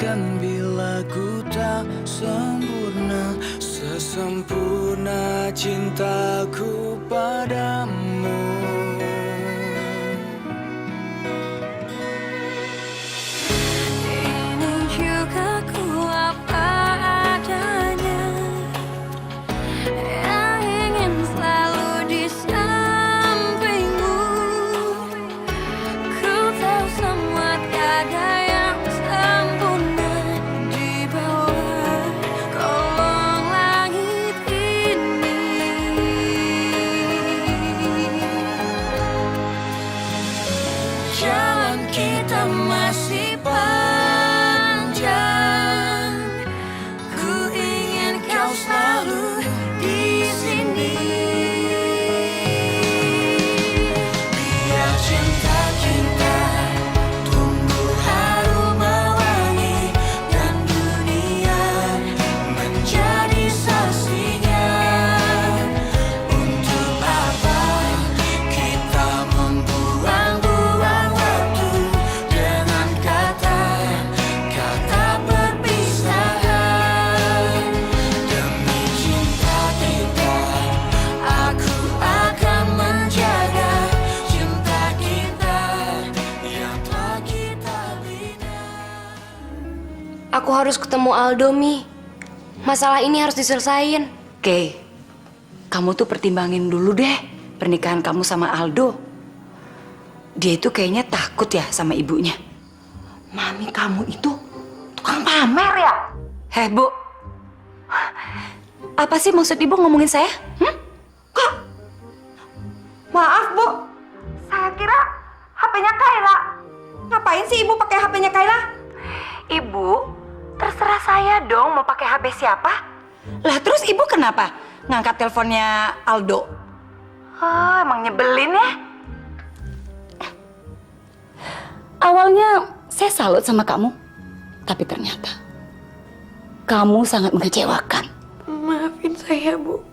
Bahkan bila ku tak sempurna, sesempurna cintaku padamu. Ini juga ku apa adanya, yang ingin selalu di sampingmu. Ku tahu semua tiada yang sempurna di bawah kolong langit ini. Jalan kita masih panjang. Ku ingin kau selalu di sini. Biar cinta kita tumbuh harum mewangi, dan dunia menjadi saksinya. Untuk apa kita membuang-buang waktu dengan kata-kata perpisahan. Demi cinta kita, aku akan menjaga cinta kita yang telah kita bina. Aku harus ketemu Aldo, Mi. Masalah ini harus diselesain. Oke, kamu tuh pertimbangin dulu deh pernikahan kamu sama Aldo. Dia itu kayaknya takut ya sama ibunya. Mami kamu itu tukang pamer ya? Heh, Bu. Apa sih maksud Ibu ngomongin saya? Kok? Maaf, Bu. Saya kira HP-nya Kayla. Ngapain sih Ibu pakai HP-nya Kayla? Ibu, terserah saya dong mau pakai HP siapa. Lah terus Ibu kenapa ngangkat teleponnya Aldo? Oh, emang nyebelin ya? Awalnya saya salut sama kamu, tapi ternyata kamu sangat mengecewakan. Maafin saya, Bu.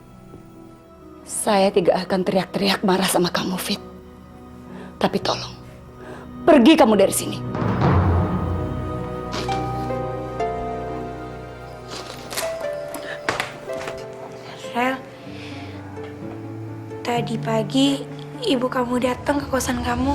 Saya tidak akan teriak-teriak marah sama kamu, Fit. Tapi tolong, pergi kamu dari sini. Rel, tadi pagi ibu kamu datang ke kosan kamu.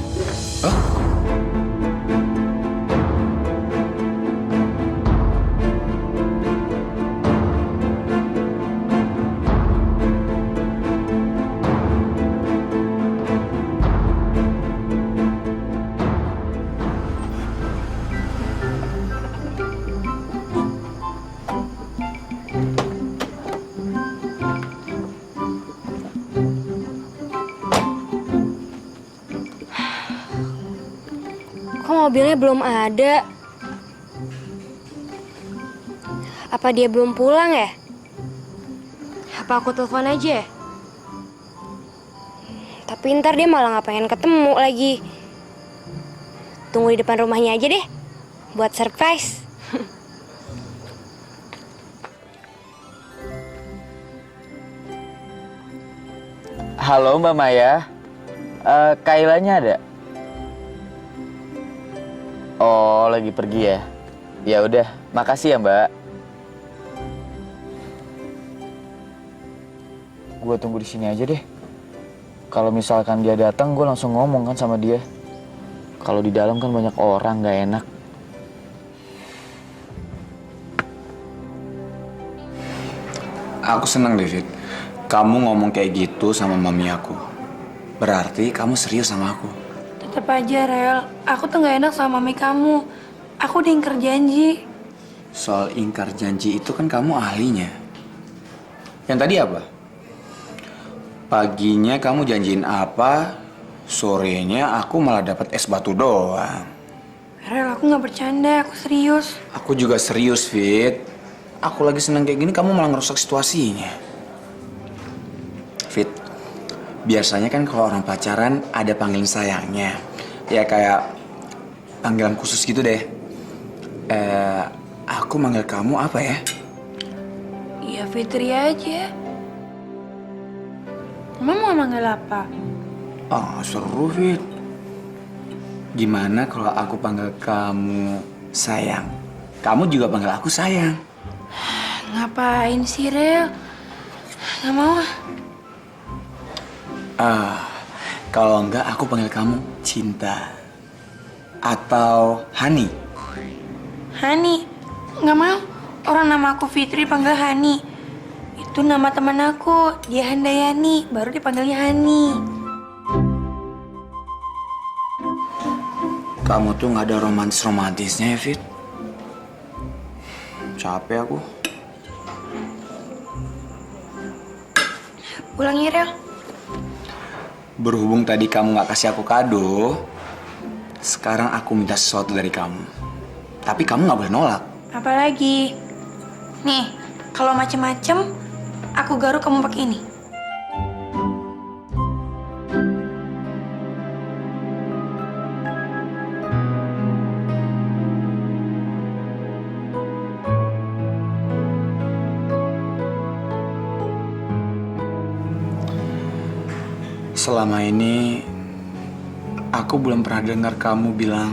Kok mobilnya belum ada? Apa dia belum pulang ya? Apa aku telepon aja? Tapi ntar dia malah nggak pengen ketemu lagi. Tunggu di depan rumahnya aja deh, buat surprise. Halo Mbak Maya, Kailanya ada? Oh, lagi pergi ya? Ya udah, makasih ya Mbak. Gue tunggu di sini aja deh. Kalau misalkan dia datang, gue langsung ngomong kan sama dia. Kalau di dalam kan banyak orang, nggak enak. Aku senang, David. Kamu ngomong kayak gitu sama mami aku. Berarti kamu serius sama aku. Tetep aja, Rel. Aku tuh gak enak sama mami kamu. Aku udah ingkar janji. Soal ingkar janji itu kan kamu ahlinya. Yang tadi apa? Paginya kamu janjiin apa, sorenya aku malah dapat es batu doang. Rel, aku gak bercanda, aku serius. Aku juga serius, Fit. Aku lagi seneng kayak gini, kamu malah ngerusak situasinya. Fit, biasanya kan kalau orang pacaran ada panggilan sayangnya. Ya kayak panggilan khusus gitu deh. Aku manggil kamu apa ya? Ya Fitri aja. Emang mau manggil apa? Oh, seru, Fit. Gimana kalau aku panggil kamu sayang? kamu juga panggil aku sayang. Ngapain sih, Rel? Nggak mau ah. Kalau enggak aku panggil kamu Cinta atau Hani. Hani. Nggak mau. Orang nama aku Fitri panggil Hani. Itu nama teman aku. Dia Handayani. Baru dipanggilnya Hani. Kamu tuh nggak ada romantis-romantisnya ya, Fit? Capek aku. Pulang ya, Rel. Berhubung tadi kamu nggak kasih aku kado, sekarang aku minta sesuatu dari kamu. Tapi kamu nggak boleh nolak. Apalagi? Nih, kalau macem-macem, aku garuk kamu pakai ini. Selama ini, aku belum pernah dengar kamu bilang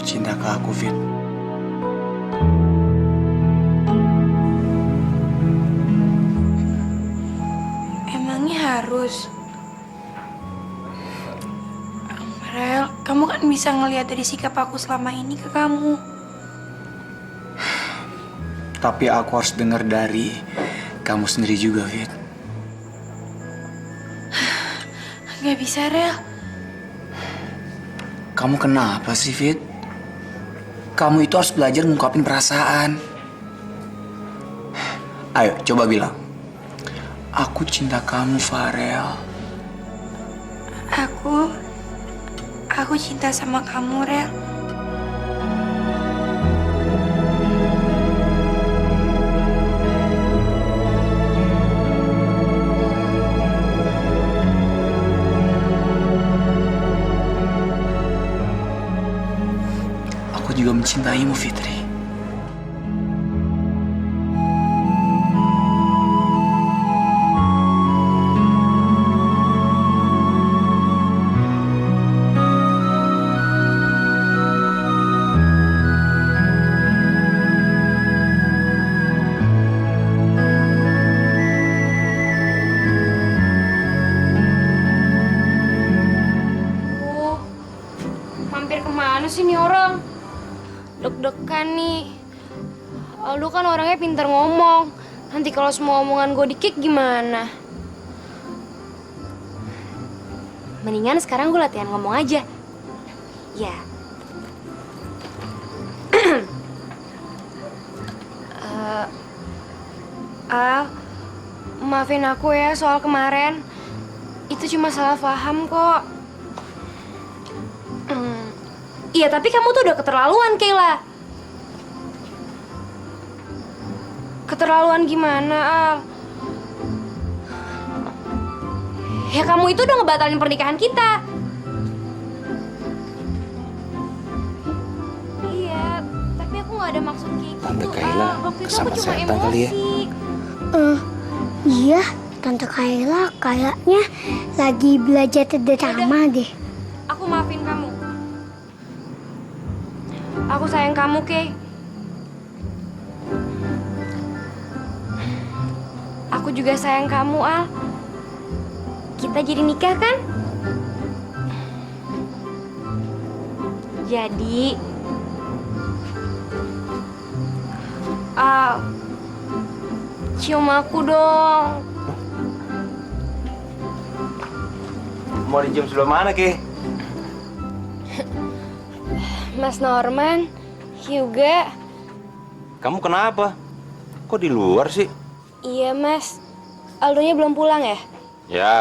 cinta ke aku, Fit. Emangnya harus? Rel, kamu kan bisa ngelihat dari sikap aku selama ini ke kamu. Tapi aku harus dengar dari kamu sendiri juga, Fit. Gak bisa, Rel. Kamu kenapa sih, Fit? Kamu itu harus belajar ngungkapin perasaan. Ayo, coba bilang. Aku cinta kamu, Farel. Aku cinta sama kamu, Rel. Aku juga mencintaimu, Fitri. Mampir kemana sih nih orang? Deg-degan nih. Lu kan orangnya pintar ngomong. Nanti kalau semua omongan gue di-kick gimana? Mendingan sekarang gue latihan ngomong aja. Ya. Al, maafin aku ya soal kemarin. Itu cuma salah paham kok. Iya, tapi kamu tuh udah keterlaluan, Kayla. Keterlaluan gimana, Al? Ya kamu itu udah ngebatalin pernikahan kita. Iya, tapi aku gak ada maksud kayak gitu, Tante Kayla Al. Waktu itu aku kesambet cuma setan kali ya? emosi. Iya, Tante Kayla kayaknya lagi belajar drama deh. Aku maafin kamu. Aku sayang kamu, Kay. Aku juga sayang kamu, Al. Kita jadi nikah, kan? Jadi, Al, cium aku dong. Mau dicium sebelah mana, Ki? Mas Norman, Hyuga. Kamu kenapa? Kok di luar sih? Iya, Mas. Aldonya belum pulang ya? Ya,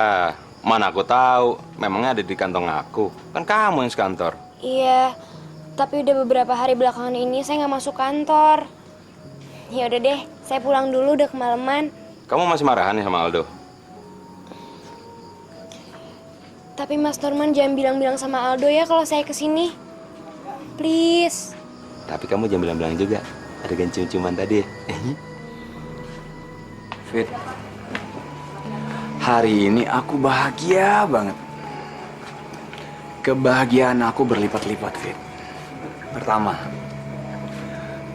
mana aku tahu. Memangnya ada di kantong aku. Kan kamu yang sekantor. Iya, tapi udah beberapa hari belakangan ini saya nggak masuk kantor. Ya udah deh, saya pulang dulu, udah kemalaman. Kamu masih marahan ya sama Aldo? Tapi Mas Norman jangan bilang-bilang sama Aldo ya kalau saya kesini. Please. Tapi kamu jangan bilang-bilang juga. Ada cium-ciuman tadi. Fit, hari ini aku bahagia banget. Kebahagiaan aku berlipat-lipat, Fit. Pertama,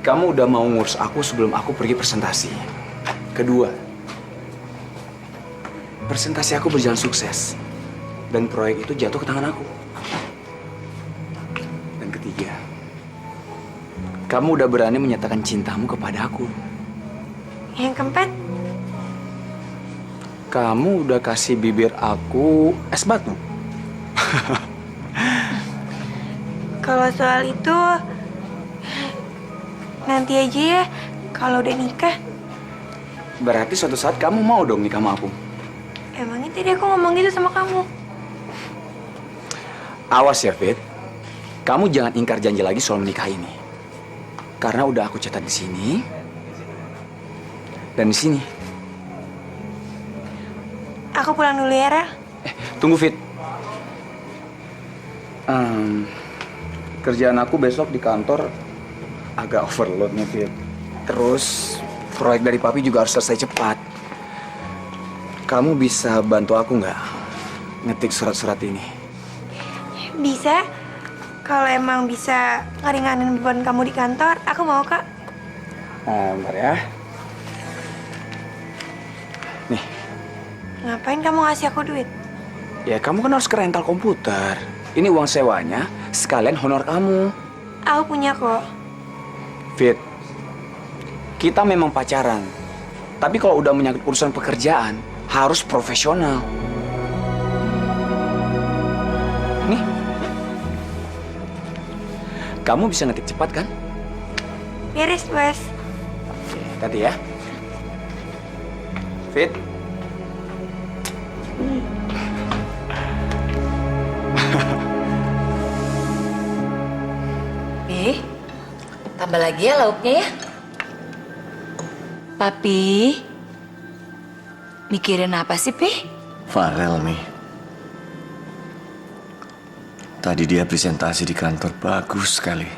kamu udah mau ngurus aku sebelum aku pergi presentasi. Kedua, presentasi aku berjalan sukses. Dan proyek itu jatuh ke tangan aku. Dan ketiga, kamu udah berani menyatakan cintamu kepada aku. Yang keempat, Kamu udah kasih bibir aku es batu. kalau soal itu nanti aja ya kalau udah nikah. Berarti suatu saat kamu mau dong nikah sama aku. Emangnya tadi aku ngomong gitu sama kamu? Awas ya, Fit. Kamu jangan ingkar janji lagi soal menikah ini. Karena udah aku catat di sini dan di sini. Aku pulang dulu ya, Rel. Tunggu, Fit. Kerjaan aku besok di kantor agak overload nih, Fit. Terus proyek dari Papi juga harus selesai cepat. Kamu bisa bantu aku nggak ngetik surat-surat ini? Bisa. Kalau emang bisa ngeringanin beban kamu di kantor, aku mau, Kak. Bentar ya. Nih, Ngapain kamu ngasih aku duit? ya kamu kan harus ke rental komputer. Ini uang sewanya, sekalian honor kamu. Aku punya kok. Fit, kita memang pacaran. Tapi kalau udah menyangkut urusan pekerjaan, harus profesional. Nih, kamu bisa ngetik cepat kan? Beres, Bos. Oke, tadi ya. Fit. Tambah lagi ya lauknya ya. Papi, mikirin apa sih, Pi? Farel, Mi. Tadi dia presentasi di kantor bagus sekali.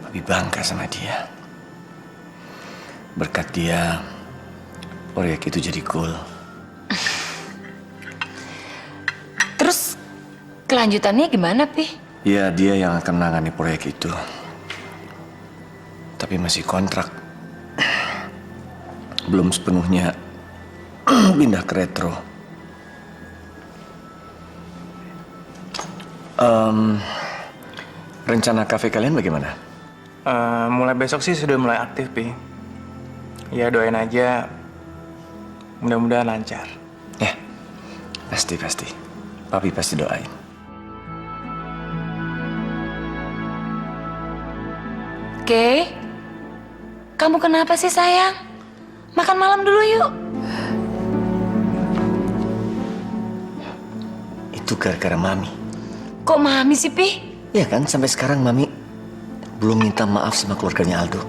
Papi bangga sama dia. Berkat dia, proyek itu jadi cool. Terus kelanjutannya gimana, Pi? Ya, dia yang akan menangani proyek itu. Tapi masih kontrak. Belum sepenuhnya pindah ke retro. Rencana kafe kalian bagaimana? Mulai besok sih sudah mulai aktif, Pi. Ya doain aja, mudah-mudahan lancar. Ya, pasti. Papi pasti doain. Oke, kamu kenapa sih sayang? Makan malam dulu yuk. Itu gara-gara Mami. Kok Mami sih, Pi? Ya kan, sampai sekarang Mami belum minta maaf sama keluarganya Aldo.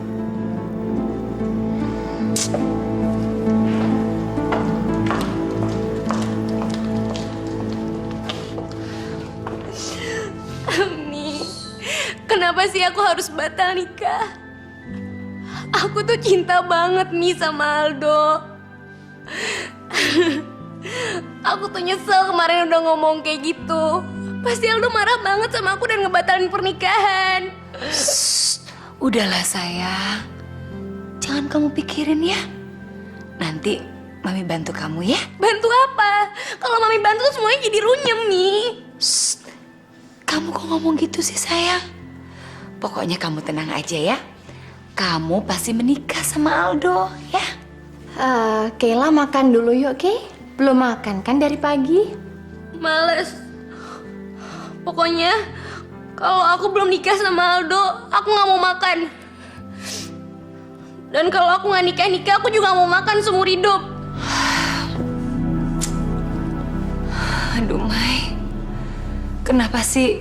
Kenapa sih aku harus batal nikah? Aku tuh cinta banget nih sama Aldo. Aku tuh nyesel kemarin udah ngomong kayak gitu. Pasti Aldo marah banget sama aku dan ngebatalin pernikahan. Udahlah sayang, jangan kamu pikirin ya. Nanti Mami bantu kamu ya. Bantu apa? Kalau Mami bantu tuh semuanya jadi runyem nih. Kamu kok ngomong gitu sih sayang? Pokoknya kamu tenang aja ya. Kamu pasti menikah sama Aldo ya. Kayla makan dulu yuk, Kay. Belum makan kan dari pagi? Males. Pokoknya kalau aku belum nikah sama Aldo, aku nggak mau makan. Dan kalau aku nggak nikah, aku juga nggak mau makan seumur hidup. Aduh Mai, kenapa sih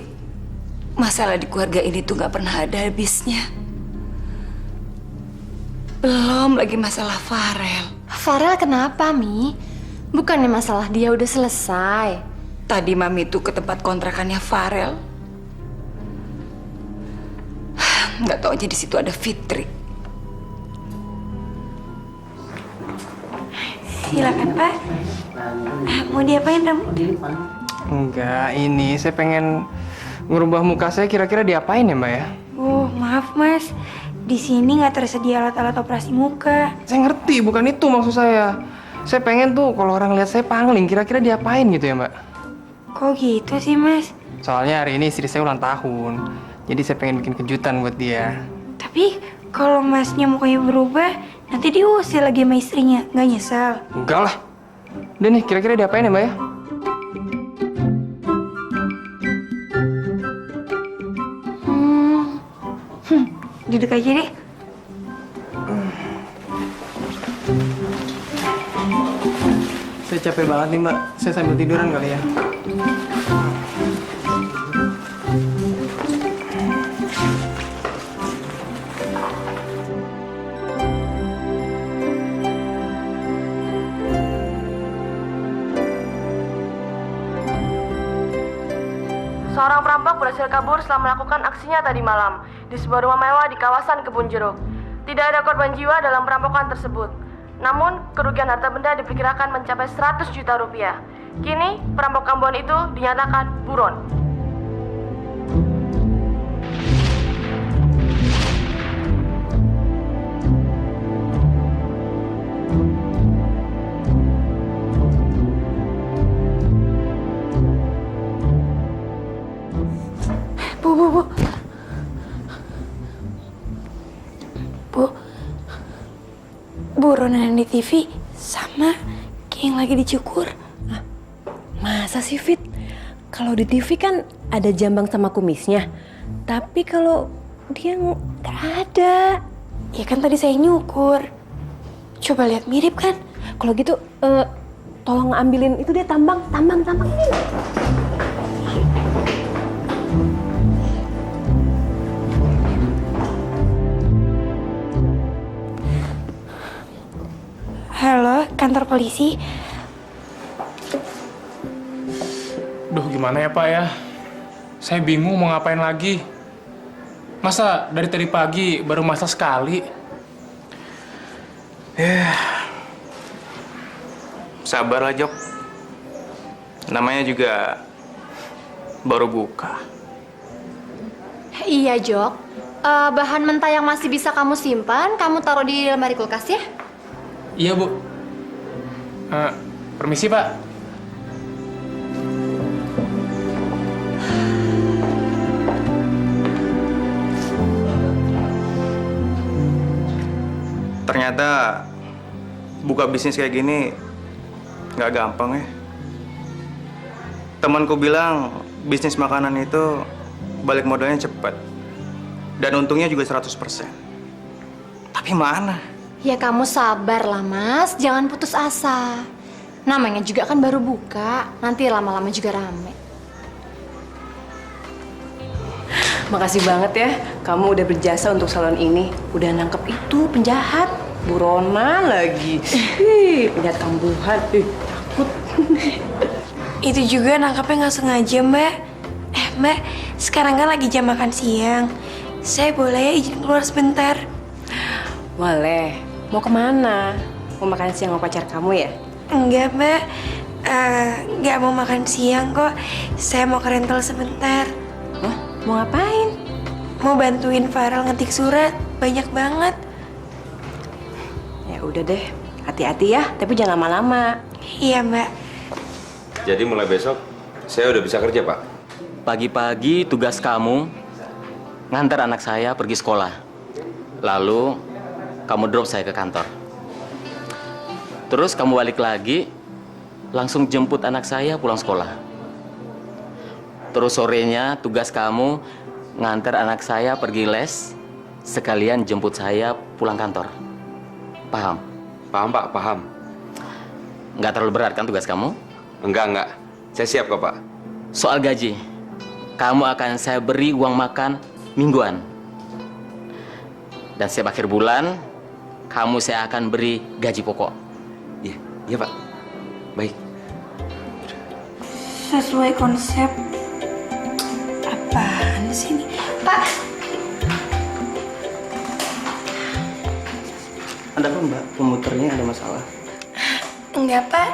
masalah di keluarga ini tuh gak pernah ada habisnya? Belum lagi masalah Farel. Farel kenapa, Mi? Bukannya masalah dia udah selesai? Tadi Mami tuh ke tempat kontrakannya Farel. Nggak tahu aja di situ ada Fitri. Silakan, Pak. Mau diapain, Ram? Enggak, ini saya pengen ngerubah muka saya kira-kira diapain ya Mbak ya? Maaf mas, di sini nggak tersedia alat-alat operasi muka. Saya ngerti, bukan itu maksud saya. Saya pengen tuh kalau orang lihat saya pangling, kira-kira diapain gitu ya Mbak? Kok gitu sih mas? Soalnya hari ini istri saya ulang tahun, jadi saya pengen bikin kejutan buat dia. Tapi kalau masnya mukanya berubah, nanti diusir lagi sama istrinya, nggak nyesel? Enggak lah. Udah nih, kira-kira diapain ya Mbak ya? Duduk aja deh. Saya capek banget nih Mbak, saya sambil tiduran kali ya. Seorang perampok berhasil kabur setelah melakukan aksinya tadi malam di sebuah rumah mewah di kawasan Kebun Jeruk. Tidak ada korban jiwa dalam perampokan tersebut. Namun, kerugian harta benda diperkirakan mencapai 100 juta rupiah. Kini, perampok Ambon itu dinyatakan buron. Bu, buronan di TV sama kayak yang lagi dicukur. Masa sih Fit? Kalau di TV kan ada jambang sama kumisnya, tapi kalau dia nggak ada. Ya kan tadi saya nyukur. Coba lihat mirip kan? Kalau gitu, tolong ambilin itu dia tambang ini. Halo, kantor polisi. Duh, gimana ya Pak ya? Saya bingung mau ngapain lagi. Masa dari tadi pagi baru masak sekali? Sabarlah Jok. Namanya juga baru buka. Iya Jok, bahan mentah yang masih bisa kamu simpan, kamu taruh di lemari kulkas ya? Iya Bu. Permisi Pak. Ternyata buka bisnis kayak gini nggak gampang ya. Temanku bilang bisnis makanan itu balik modalnya cepat. Dan untungnya juga 100%. Tapi mana? Ya kamu sabar lah Mas, jangan putus asa. Namanya juga kan baru buka, nanti lama-lama juga rame. Makasih banget ya, kamu udah berjasa untuk salon ini. Udah nangkep itu penjahat, buronan lagi. Penjahat kambuhan, takut. Itu juga nangkapnya nggak sengaja Mbak. Mbak, sekarang kan lagi jam makan siang. Saya boleh ya izin keluar sebentar? Boleh. Mau kemana? Mau makan siang sama pacar kamu ya? Enggak Mbak, nggak mau makan siang kok. Saya mau ke rental sebentar. Mau ngapain? Mau bantuin Farel ngetik surat, banyak banget. Ya udah deh, hati-hati ya, tapi jangan lama-lama. Iya Mbak. Jadi mulai besok saya udah bisa kerja Pak. Pagi-pagi tugas kamu ngantar anak saya pergi sekolah. Lalu kamu drop saya ke kantor. Terus kamu balik lagi, langsung jemput anak saya pulang sekolah. Terus sorenya tugas kamu ngantar anak saya pergi les, sekalian jemput saya pulang kantor. Paham? Paham Pak, paham. Nggak terlalu berat kan tugas kamu? Enggak. Saya siap kok Pak. Soal gaji, kamu akan saya beri uang makan mingguan. Dan setiap akhir bulan, kamu saya akan beri gaji pokok. Iya Pak. Baik. Sesuai konsep. Apaan sih ini? Pak. Ada apa Mbak? Pemuternya ada masalah? Enggak Pak,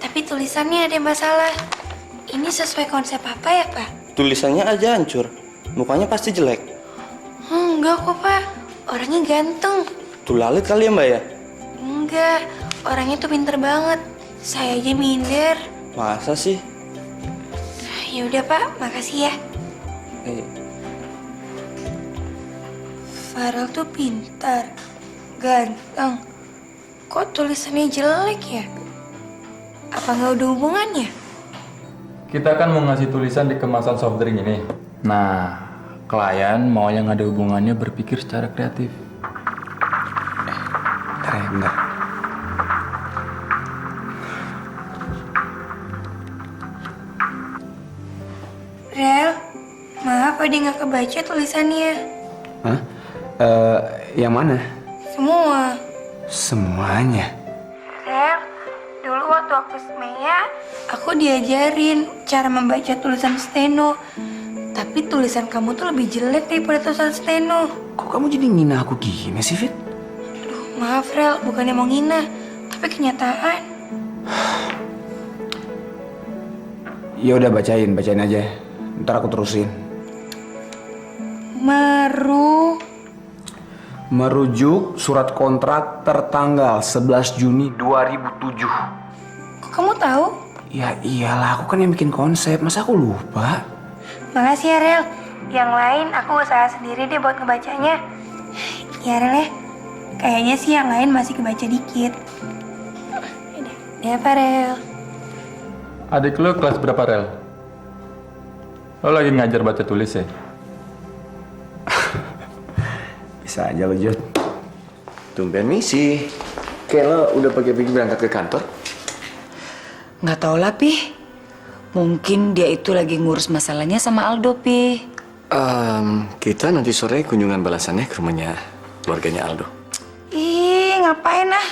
tapi tulisannya ada masalah. Ini sesuai konsep apa ya Pak? Tulisannya aja hancur. Mukanya pasti jelek. Enggak kok, Pak. Orangnya ganteng. Tuh lalit kali ya, Mbak ya? Enggak, orangnya tuh pinter banget. Saya aja minder. Masa sih? Ya udah, Pak. Makasih ya. Farel tuh pintar, ganteng. Kok tulisannya jelek ya? Apa nggak ada hubungannya? Kita kan mau ngasih tulisan di kemasan soft drink ini. Nah, klien mau yang ada hubungannya berpikir secara kreatif. Bentar ya, bentar. Rel, maaf ada nggak kebaca tulisannya. Hah? Yang mana? Semua. Semuanya. Rel, dulu waktu aku semea, aku diajarin cara membaca tulisan steno. Tapi tulisan kamu tuh lebih jelek daripada tulisan steno. Kok kamu jadi ngina aku gini sih, Fit? Maaf, Rel, bukannya mau ngina, tapi kenyataan. Ya udah bacain aja. Ntar aku terusin. Merujuk surat kontrak tertanggal 11 Juni 2007. Kok kamu tahu? Ya iyalah, aku kan yang bikin konsep. Masa aku lupa? Makasih ya, Rel. Yang lain aku usaha sendiri deh buat ngebacanya. Ya, Rel ya. Kayaknya sih yang lain masih kebaca dikit. Ya, Pak Rel. Adik lo kelas berapa, Rel? Lo lagi ngajar baca tulis ya? Bisa aja lo, Jod. Tumben misi. Kayak lo udah pagi-pagi berangkat ke kantor? Nggak tahu lah, Pi. Mungkin dia itu lagi ngurus masalahnya sama Aldo, Pi. Kita nanti sore kunjungan balasannya ke rumahnya keluarganya Aldo. Ih, ngapain ah?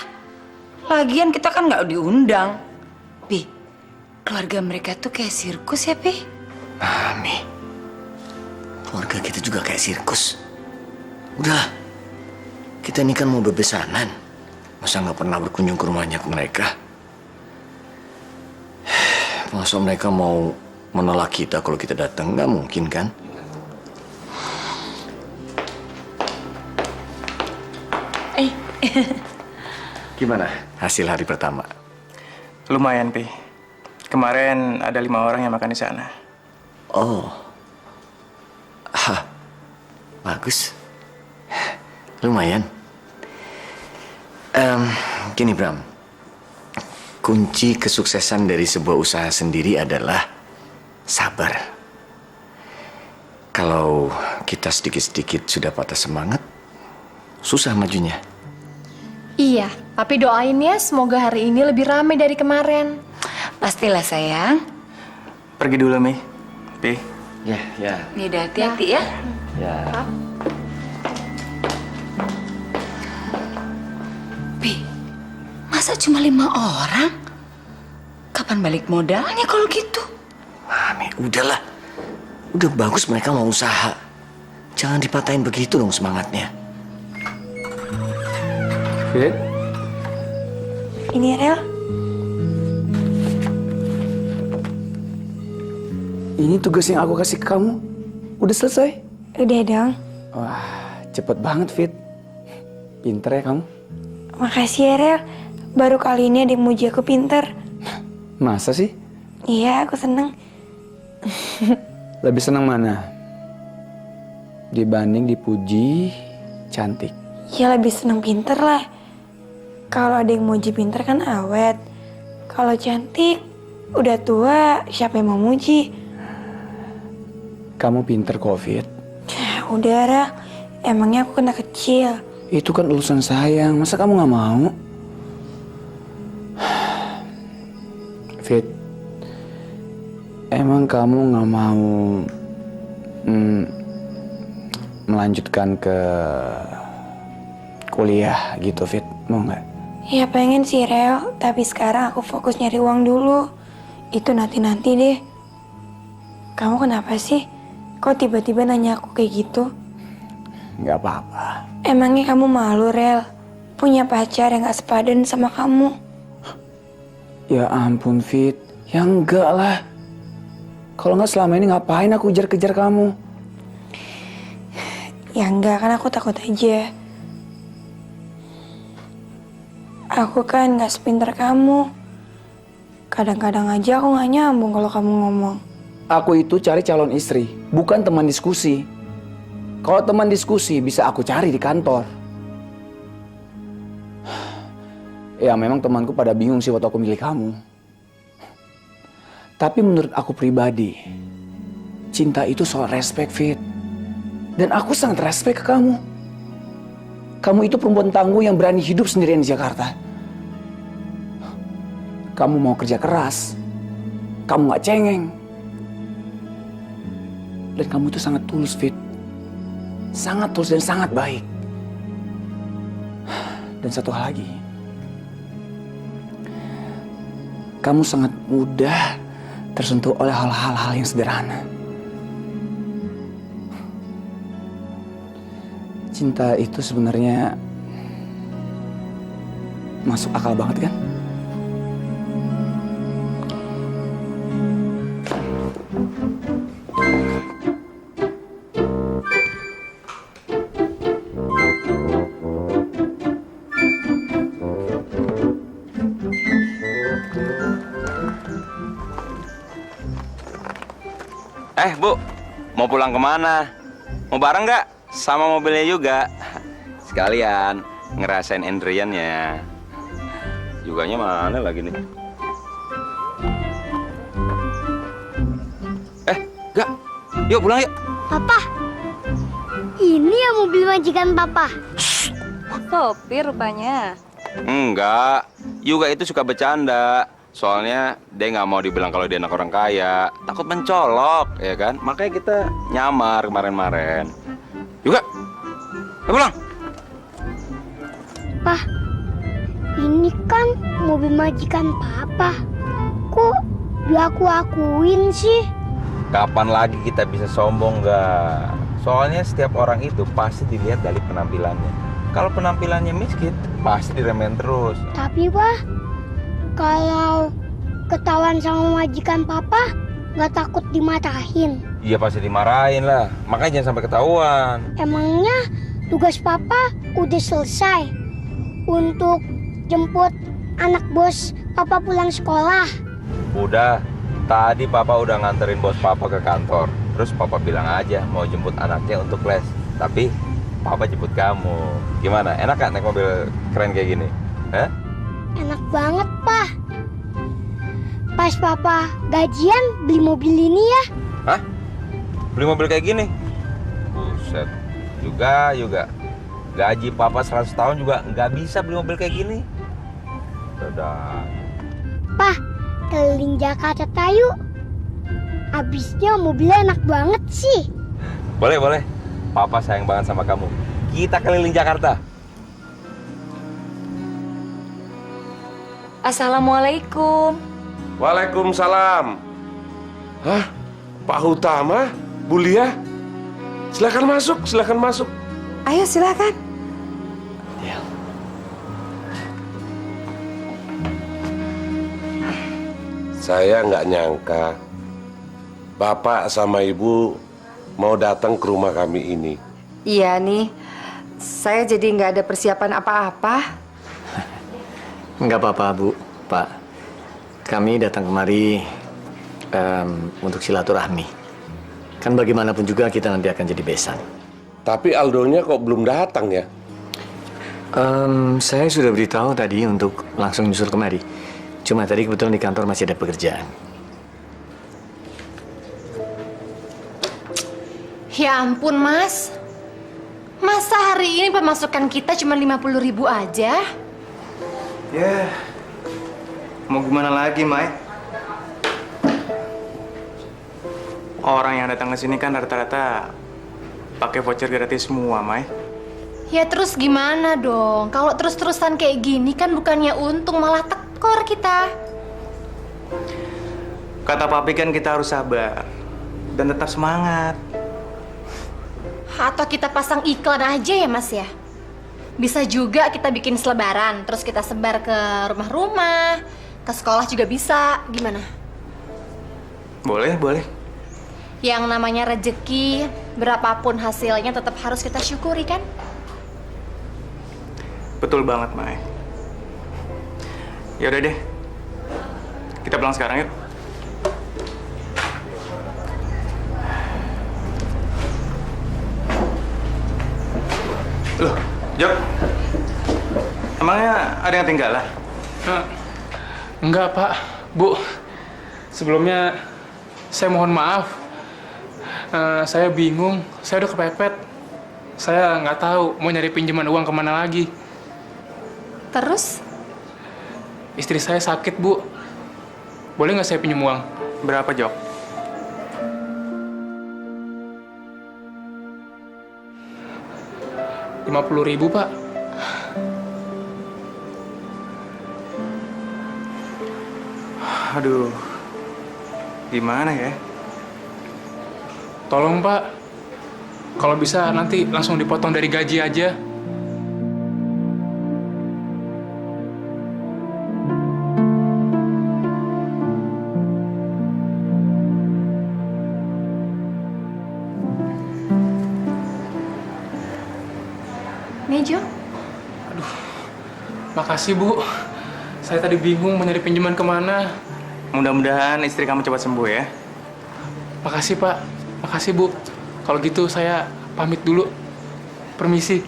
Lagian kita kan nggak diundang. Pi, keluarga mereka tuh kayak sirkus ya, Pi? Mami, keluarga kita juga kayak sirkus. Udah, kita ini kan mau bebesanan. Masa nggak pernah berkunjung ke rumahnya mereka? Masa mereka mau menolak kita kalau kita datang? Nggak mungkin kan? Gimana hasil hari pertama? Lumayan, Pi. Kemarin ada 5 orang yang makan di sana. Oh, bagus. Lumayan. Gini, Bram. Kunci kesuksesan dari sebuah usaha sendiri adalah sabar. Kalau kita sedikit-sedikit sudah patah semangat, susah majunya. Iya, tapi doain ya semoga hari ini lebih ramai dari kemarin. Pastilah, sayang. Pergi dulu, Mi. Pi. Ya. Nih, udah hati-hati ya. Ya. Pi, masa cuma 5 orang? Kapan balik modalnya kalau gitu? Mami, udahlah. Udah bagus mereka mau usaha. Jangan dipatahin begitu dong semangatnya. Fit? Ini Rel. Ini tugas yang aku kasih ke kamu. Udah selesai? Udah dong. Wah, cepet banget, Fit. Pinter ya kamu. Makasih ya, Rel. Baru kali ini ada yang muji aku pinter. Masa sih? Iya, aku seneng. Lebih senang mana? Dibanding dipuji cantik. Ya lebih seneng pinter lah. Kalau ada yang muji pinter kan awet. Kalau cantik, udah tua, siapa yang mau muji? Kamu pinter kok, Fit. Udah, Rel. Emangnya aku kena kecil? Itu kan urusan sayang. Masa kamu gak mau? Fit, emang kamu gak mau melanjutkan ke kuliah gitu, Fit? Mau gak? Ya pengen sih, Rel. Tapi sekarang aku fokus nyari uang dulu. Itu nanti-nanti deh. Kamu kenapa sih? Kok tiba-tiba nanya aku kayak gitu? Gak apa-apa. Emangnya kamu malu, Rel? Punya pacar yang gak sepadan sama kamu? Ya ampun, Fit. Ya enggak lah. Kalau nggak selama ini ngapain aku kejar-kejar kamu? Ya enggak, kan aku takut aja. Aku kan nggak sepintar kamu. Kadang-kadang aja aku nggak nyambung kalau kamu ngomong. Aku itu cari calon istri, bukan teman diskusi. Kalau teman diskusi bisa aku cari di kantor. Ya memang temanku pada bingung sih waktu aku milih kamu. Tapi menurut aku pribadi, cinta itu soal respect, Fit. Dan aku sangat respect ke kamu. Kamu itu perempuan tangguh yang berani hidup sendirian di Jakarta. Kamu mau kerja keras. Kamu gak cengeng. Dan kamu itu sangat tulus, Fit. Sangat tulus dan sangat baik. Dan satu hal lagi. Kamu sangat mudah tersentuh oleh hal-hal yang sederhana. Cinta itu sebenarnya masuk akal banget kan? Bu, mau pulang kemana? Mau bareng nggak? Sama mobilnya juga. Sekalian ngerasain Andrian-nya. Juganya mana lagi nih? Enggak. Yuk pulang yuk. Papa, ini ya mobil majikan Papa. Sopir rupanya. Enggak. Yuga itu suka bercanda. Soalnya dia nggak mau dibilang kalau dia anak orang kaya, takut mencolok, ya kan? Makanya kita nyamar kemarin-kemarin. Juga, pulang. Pah, ini kan mobil majikan Papa. Kok diaku-akuin sih? Kapan lagi kita bisa sombong nggak? Soalnya setiap orang itu pasti dilihat dari penampilannya. Kalau penampilannya miskin, pasti diremehin terus. Tapi Pak, kalau ketahuan sama majikan Papa, nggak takut dimarahin? Iya pasti dimarahin lah, makanya jangan sampai ketahuan. Emangnya tugas Papa udah selesai untuk jemput anak bos Papa pulang sekolah? Udah, tadi Papa udah nganterin bos Papa ke kantor. Terus Papa bilang aja mau jemput anaknya untuk les. Tapi Papa jemput kamu. Gimana, enak gak naik mobil keren kayak gini? Enak banget, Pak. Pas Papa gajian beli mobil ini ya. Hah? Beli mobil kayak gini? Buset. Juga. Gaji Papa 100 tahun juga nggak bisa beli mobil kayak gini. Dadah. Pak, keliling Jakarta yuk. Abisnya mobilnya enak banget sih. Boleh. Papa sayang banget sama kamu. Kita keliling Jakarta. Assalamualaikum. Waalaikumsalam. Hah? Pak Hutama? Bu Lia? Silakan masuk. Ayo silakan. Saya nggak nyangka Bapak sama Ibu mau datang ke rumah kami ini. Iya nih, saya jadi nggak ada persiapan apa-apa. Nggak apa-apa, Bu, Pak. Kami datang kemari untuk silaturahmi. Kan bagaimanapun juga kita nanti akan jadi besan. Tapi Aldonya kok belum datang ya? Saya sudah beritahu tadi untuk langsung nyusul kemari. Cuma tadi kebetulan di kantor masih ada pekerjaan. Ya ampun, Mas. Masa hari ini pemasukan kita cuma 50.000 aja? Ya, mau gimana lagi, Mai? Orang yang datang ke sini kan rata-rata pakai voucher gratis semua, Mai. Ya terus gimana dong? Kalau terus-terusan kayak gini kan bukannya untung malah tekor kita. Kata papi kan kita harus sabar dan tetap semangat. Atau kita pasang iklan aja ya, Mas ya? Bisa juga kita bikin selebaran, terus kita sebar ke rumah-rumah, ke sekolah juga bisa. Gimana? Boleh. Yang namanya rezeki, berapapun hasilnya tetap harus kita syukuri kan? Betul banget, Mai. Ya udah deh. Kita pulang sekarang yuk. Loh, Jok. Emangnya ada yang ketinggalan? Enggak, Pak. Bu, sebelumnya saya mohon maaf. Saya bingung, saya udah kepepet. Saya nggak tahu mau nyari pinjaman uang kemana lagi. Terus? Istri saya sakit, Bu. Boleh nggak saya pinjam uang? Berapa, Jok? Rp50.000, Pak. Aduh, gimana ya? Tolong, Pak. Kalau bisa nanti langsung dipotong dari gaji aja. Nejo? Makasih, Bu. Saya tadi bingung mau nyari pinjaman kemana. Mudah-mudahan istri kamu cepat sembuh ya. Makasih, Pak. Makasih, Bu. Kalau gitu saya pamit dulu. Permisi.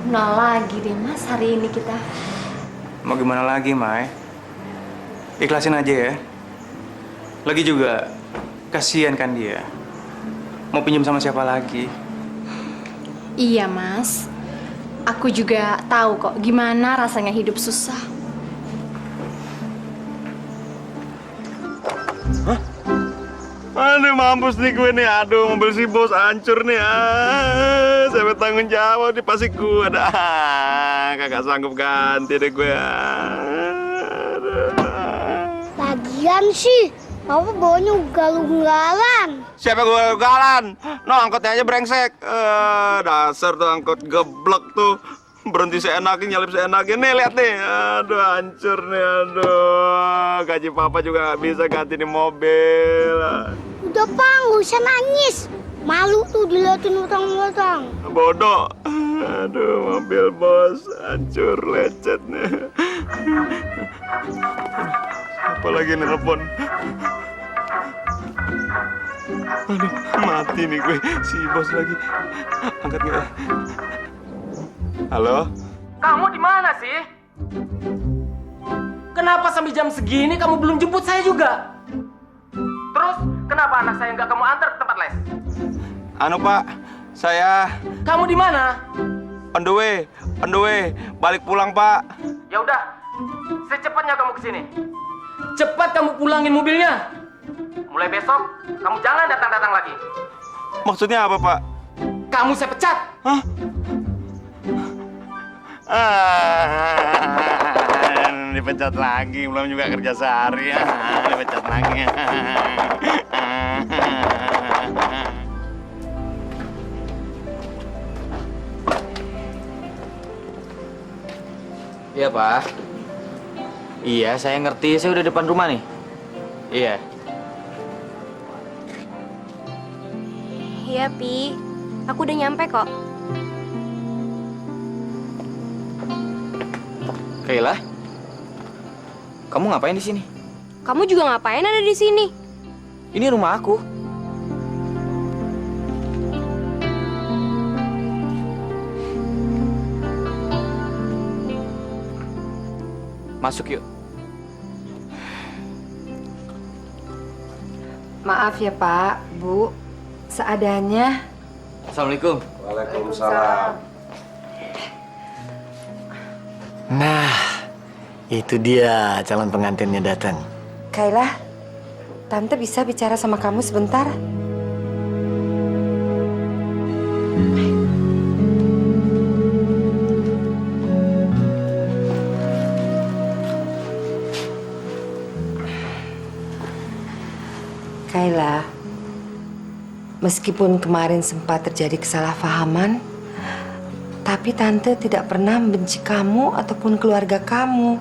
Nah lagi deh Mas hari ini kita. Mau gimana lagi, Mai? Ikhlasin aja ya. Lagi juga, kasihan kan dia. Mau pinjam sama siapa lagi? Iya Mas. Aku juga tahu kok gimana rasanya hidup susah. Aduh mampus nih gue nih, aduh mobil si bos hancur nih, siapa tanggung jawab nih pasti gue, kagak sanggup ganti deh gue. Lagian sih, Papa bawanya ugal-ugalan. Siapa gue ugalan? No angkotnya aja brengsek, dasar tuh angkot geblek tuh. Berhenti seenaknya, nyalip seenaknya. Nih, lihat nih. Aduh, hancur nih. Aduh, gaji Papa juga gak bisa ganti nih mobil. Udah, Pak, nggak usah nangis. Malu tuh diliatin utang-utang. Bodoh. Aduh, mobil bos hancur, lecet nih. Apa lagi nih telepon? Aduh, mati nih gue. Si bos lagi. Angkat nggak? Halo? Kamu di mana sih? Kenapa sampai jam segini kamu belum jemput saya juga? Terus, kenapa anak saya nggak kamu antar ke tempat les? Anu Pak, saya... Kamu di mana? On the way, balik pulang Pak. Ya udah, secepatnya kamu ke sini. Cepat kamu pulangin mobilnya. Mulai besok, kamu jangan datang-datang lagi. Maksudnya apa Pak? Kamu saya pecat. Hah? Dipecat lagi, belum juga kerja sehari. Dipecat lagi. Iya, Pak. Iya, saya ngerti. Saya udah depan rumah nih. Iya. Iya, Pi. Aku udah nyampe kok. Kayla, kamu ngapain di sini? Kamu juga ngapain ada di sini? Ini rumah aku. Masuk yuk. Maaf ya Pak, Bu, seadanya. Assalamualaikum. Waalaikumsalam. Nah, itu dia calon pengantinnya datang. Kayla, Tante bisa bicara sama kamu sebentar? Kayla, meskipun kemarin sempat terjadi kesalahpahaman, tapi Tante tidak pernah membenci kamu ataupun keluarga kamu.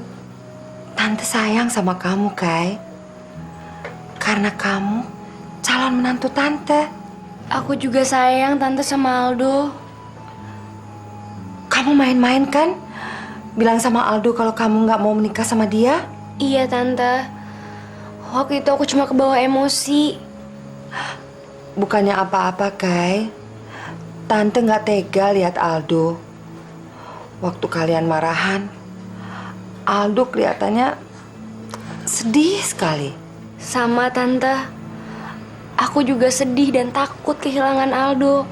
Tante sayang sama kamu, Kay. Karena kamu calon menantu tante. Aku juga sayang tante sama Aldo. Kamu main-main kan? Bilang sama Aldo kalau kamu nggak mau menikah sama dia? Iya tante. Waktu itu aku cuma kebawa emosi. Bukannya apa-apa, Kai. Tante nggak tega lihat Aldo. Waktu kalian marahan, Aldo kelihatannya sedih sekali. Sama tante. Aku juga sedih dan takut kehilangan Aldo.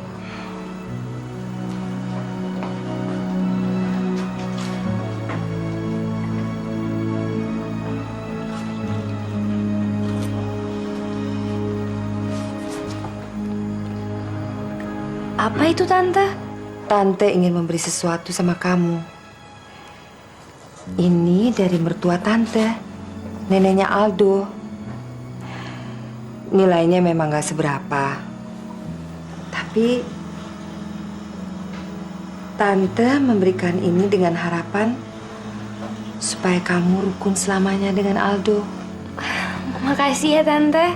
Apa itu tante? Tante ingin memberi sesuatu sama kamu. Ini dari mertua tante, neneknya Aldo. Nilainya memang gak seberapa. Tapi tante memberikan ini dengan harapan supaya kamu rukun selamanya dengan Aldo. Makasih ya tante.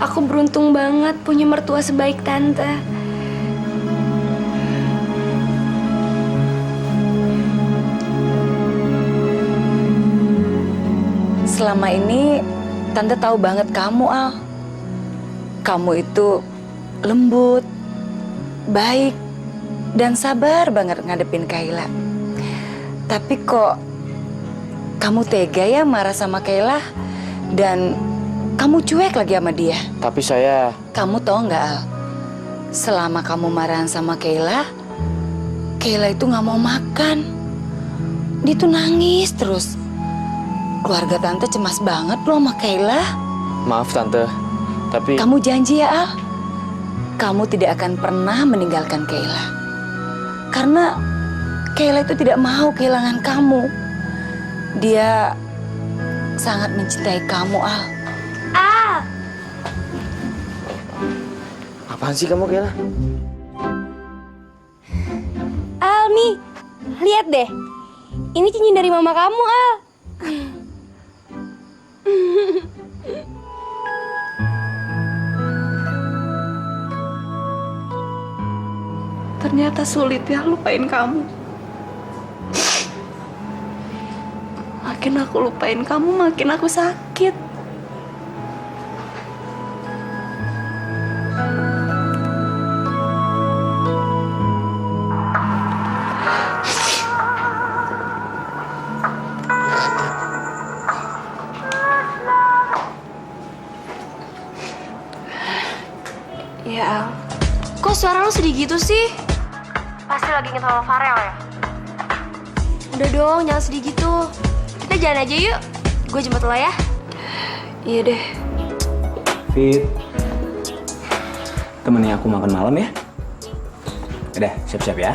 Aku beruntung banget punya mertua sebaik tante. Selama ini tante tahu banget kamu, Al. Kamu itu lembut, baik, dan sabar banget ngadepin Kayla. Tapi kok kamu tega ya marah sama Kayla dan kamu cuek lagi sama dia? Tapi saya... Kamu tahu nggak, Al? Selama kamu marahan sama Kayla, Kayla itu nggak mau makan. Dia tuh nangis terus. Keluarga tante cemas banget loh sama Kayla. Maaf tante, tapi... Kamu janji ya, Al? Kamu tidak akan pernah meninggalkan Kayla. Karena Kayla itu tidak mau kehilangan kamu. Dia sangat mencintai kamu, Al. Al! Apaan sih kamu, Kayla? Al, Mi. Lihat deh. Ini cincin dari mama kamu, Al. Ternyata sulit ya lupain kamu. Makin aku lupain kamu, makin aku sakit. Ya, Al. Kok suara lo sedih gitu sih? Pasti lagi inget sama Farel ya? Udah dong, jangan sedih gitu. Kita jalan aja yuk. Gue jemput lo ya. Iya deh. Fit, temenin aku makan malam ya. Udah, siap-siap ya.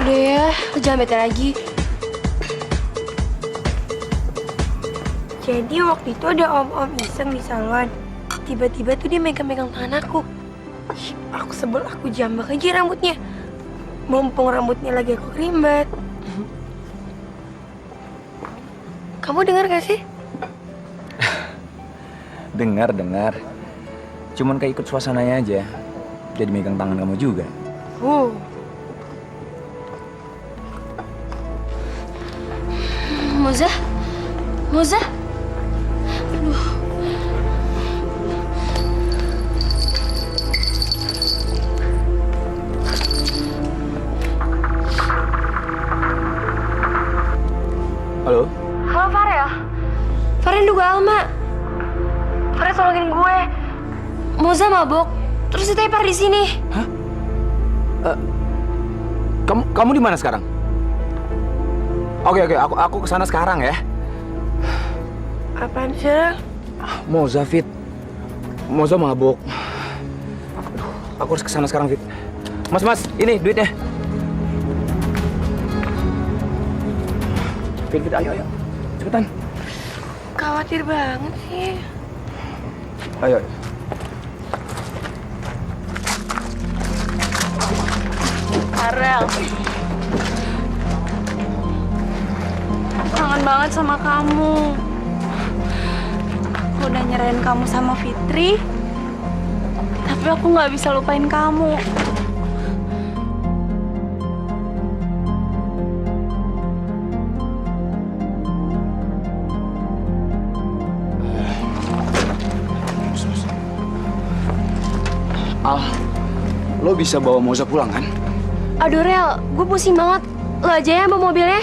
Udah ya, lo jangan bete lagi. Jadi waktu itu ada om-om iseng di salon. Tiba-tiba tuh dia megang-megang tangan aku. Ih, aku sebel, aku jambak aja rambutnya. Mumpung rambutnya lagi aku kerimbat. Kamu dengar gak sih? Dengar. Cuman kayak ikut suasananya aja. Jadi megang tangan kamu juga. Moza? Aduh. Halo? Halo Farel. Farel duga Alma. Farel tolongin gue. Moza mabok. Terus ditepar di sini. Hah? Kamu di mana sekarang? Oke, aku kesana sekarang ya. Apaan sih, Rel? Moza, Fit. Moza mabuk. Aku harus kesana sekarang, Fit. Mas, ini duitnya. Fit, ayo. Cepetan. Khawatir banget sih. Ayo. Arel. Kangen banget sama kamu. Aku udah nyerahin kamu sama Fitri. Tapi aku nggak bisa lupain kamu. Al, lo bisa bawa Moza pulang kan? Aduh Rel, gue pusing banget. Lo aja ya bawa mobilnya.